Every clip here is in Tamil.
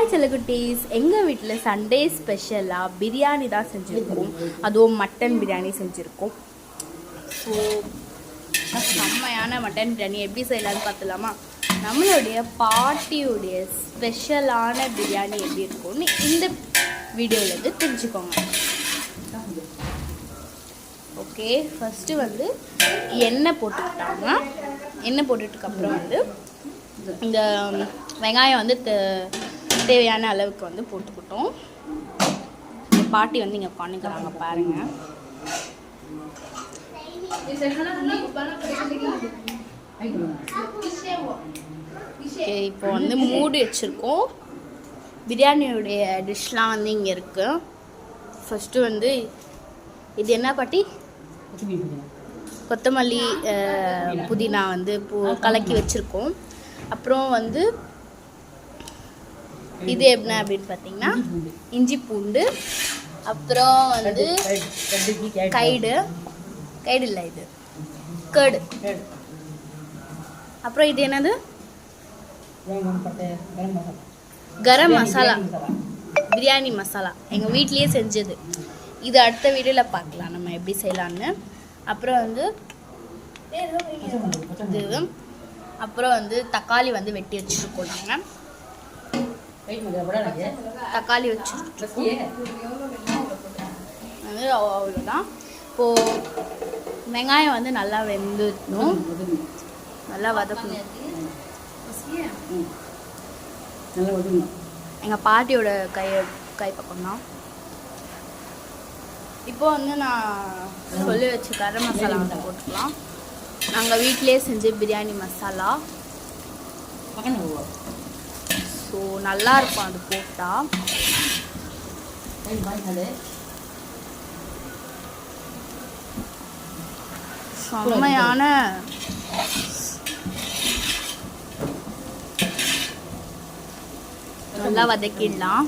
ஹாய் செல்லக்குட்டீஸ், எங்கள் வீட்டில் சண்டே ஸ்பெஷலாக பிரியாணி தான் செஞ்சுருக்கோம். அதுவும் மட்டன் பிரியாணி செஞ்சுருக்கோம். ஸோ செம்மையான மட்டன் பிரியாணி எப்படி செய்யலான்னு பார்த்துலாமா? நம்மளுடைய பாட்டியுடைய ஸ்பெஷலான பிரியாணி எப்படி இருக்கும்னு இந்த வீடியோவிலேருந்து தெரிஞ்சுக்கோங்க. ஓகே, ஃபஸ்ட்டு வந்து எண்ணெய் போட்டுக்கிட்டாங்க. எண்ணெய் போட்டுட்டுக்கப்புறம் வந்து இந்த வெங்காயம் வந்து தேவையான அளவுக்கு வந்து போட்டுக்கிட்டோம். பாட்டி வந்து இங்கே உட்காந்துக்கிறாங்க பாருங்கள். ஓகே, இப்போ வந்து மூடி வச்சுருக்கோம். பிரியாணியுடைய டிஷ்லாம் வந்து இங்கே இருக்குது. ஃபஸ்ட்டு வந்து இது என்ன பாட்டி? கொத்தமல்லி புதினா வந்து கலக்கி வச்சுருக்கோம். அப்புறம் வந்து இது என்ன அப்படின்னு பார்த்தீங்கன்னா இஞ்சி பூண்டு, அப்புறம் வந்து கைடு இல்லை, இது கேடு. அப்புறம் இது என்னது? கரம் மசாலா, பிரியாணி மசாலா எங்கள் வீட்லேயே செஞ்சது. இது அடுத்த வீடியோவில் பார்க்கலாம் நம்ம எப்படி செய்யலான்னு. அப்புறம் வந்து இது, அப்புறம் வந்து தக்காளி வந்து வெட்டி வச்சுருக்கோம். நாங்கள் தக்காளி வச்சுருக்கோம். வந்து அவ்வளோதான். இப்போது வெங்காயம் வந்து நல்லா வெந்துடணும், நல்லா வதக்கணும். எங்கள் பாட்டியோட கை பக்கம் தான். இப்போ வந்து நான் சொல்லி வச்சு கரம் மசாலா வந்து போட்டுக்கலாம். நாங்கள் வீட்டிலே செஞ்ச பிரியாணி மசாலா. ஸோ நல்லா இருக்கும் அது போட்டால். செம்மையான நல்லா வதக்கிடலாம்.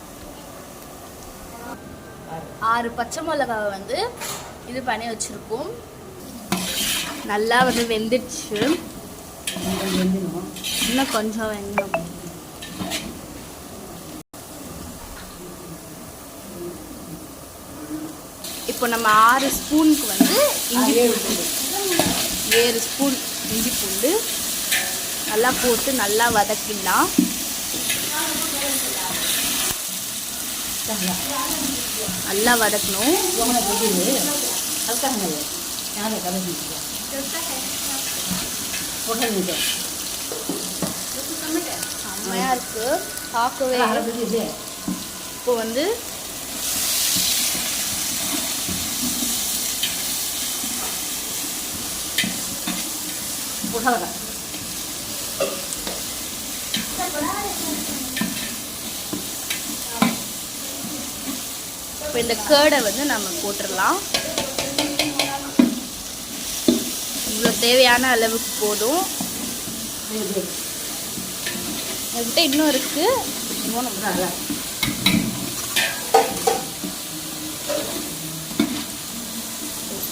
6 பச்சை மிளகாவை வந்து இது பண்ணி வச்சுருக்கோம். நல்லா வந்து வெந்துடுச்சு, இன்னும் கொஞ்சம் வெந்தோம். இப்போ நம்ம 6 ஸ்பூனுக்கு வந்து இஞ்சி பூண்டு, 7 ஸ்பூன் இஞ்சி பூண்டு நல்லா போட்டு நல்லா வதக்கிடலாம். நல்லா வதக்கணும். செம்மையா இருக்கு பார்க்கவே. இப்போ வந்து இப்போ இந்த கேர்டை வந்து நம்ம போட்டுடலாம். இவ்வளோ தேவையான அளவுக்கு போதும். என்கிட்ட இன்னும் இருக்குது.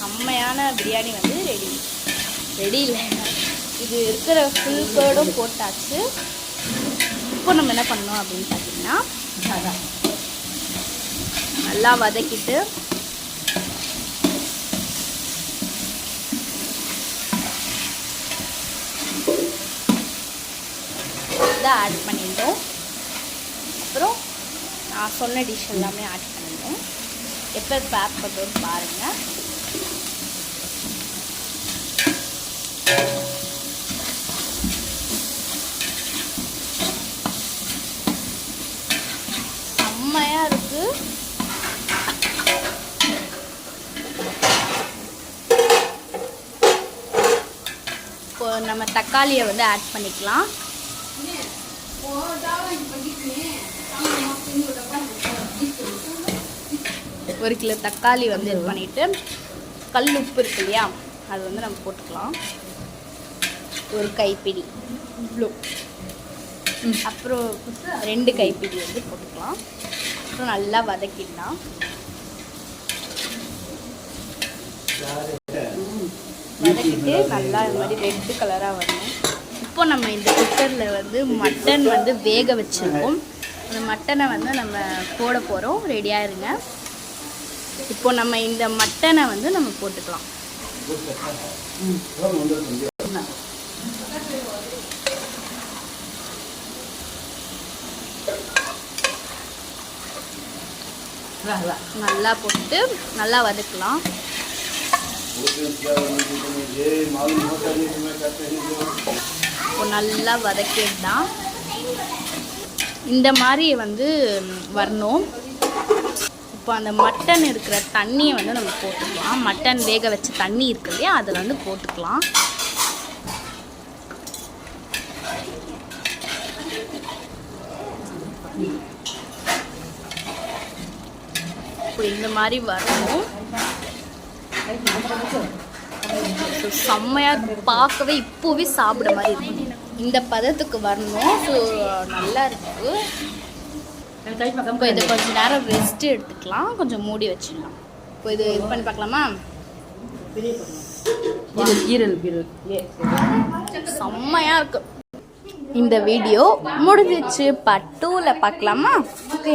செம்மையான பிரியாணி வந்து ரெடி இல்லை. இது இருக்கிற ஃபுல் கேர்டும் போட்டாச்சு. இப்போ நம்ம என்ன பண்ணோம் அப்படின்னு பார்த்தீங்கன்னா நல்லா வதக்கிட்டு இதை ஆட் பண்ணிட்டோம். அப்புறம் நான் சொன்ன டிஷ் எல்லாமே ஆட் பண்ணிட்டோம். எப்போ பேக் பண்ணுறோன்னு பாருங்கள். செம்மையாக இருக்குது. இப்போ நம்ம தக்காளியை வந்து ஆட் பண்ணிக்கலாம். 1 கிலோ தக்காளி வந்து இது பண்ணிவிட்டு கல் உப்பு இருக்கு இல்லையா, அது வந்து நம்ம போட்டுக்கலாம். 1 கைப்பிடி இவ்வளோ. அப்புறம் 2 கைப்பிடி வந்து போட்டுக்கலாம். அப்புறம் நல்லா வதக்கிடலாம். வதக்கிட்டு நல்லா இந்த மாதிரி ரெட் கலராக வரணும். இப்போ நம்ம இந்த குக்கரில் வந்து மட்டன் வந்து வேக வச்சுருக்கோம். அந்த மட்டனை வந்து நம்ம போட போகிறோம். ரெடியாக இருங்க. இப்போ நம்ம இந்த மட்டனை வந்து நம்ம போட்டுக்கலாம். நல்லா போட்டு நல்லா வதக்கலாம். இப்போ நல்லா வதக்கிடலாம். இந்த மாதிரி வந்து வரணும். இப்போ அந்த மட்டன் இருக்கிற தண்ணியை வந்து நம்ம போட்டுக்கலாம். மட்டன் வேக வச்ச தண்ணி இருக்கு இல்லையா, அதை வந்து போட்டுக்கலாம். இப்போ இந்த மாதிரி வரணும். செம்மையாக பார்க்கவே இப்போவே சாப்பிட மாதிரி இருக்கும். இந்த பதத்துக்கு வரணும். ஸோ நல்லா இருக்குது. இப்போ இதை கொஞ்சம் நேரம் ரெஸ்ட் எடுத்துக்கலாம். கொஞ்சம் மூடி வச்சிடலாம். இப்போ இது பண்ணி பார்க்கலாமா? செம்மையாக இருக்கு. இந்த வீடியோ முடிஞ்சிச்சு. பார்ட் 2ல பார்க்கலாமா? ஓகே.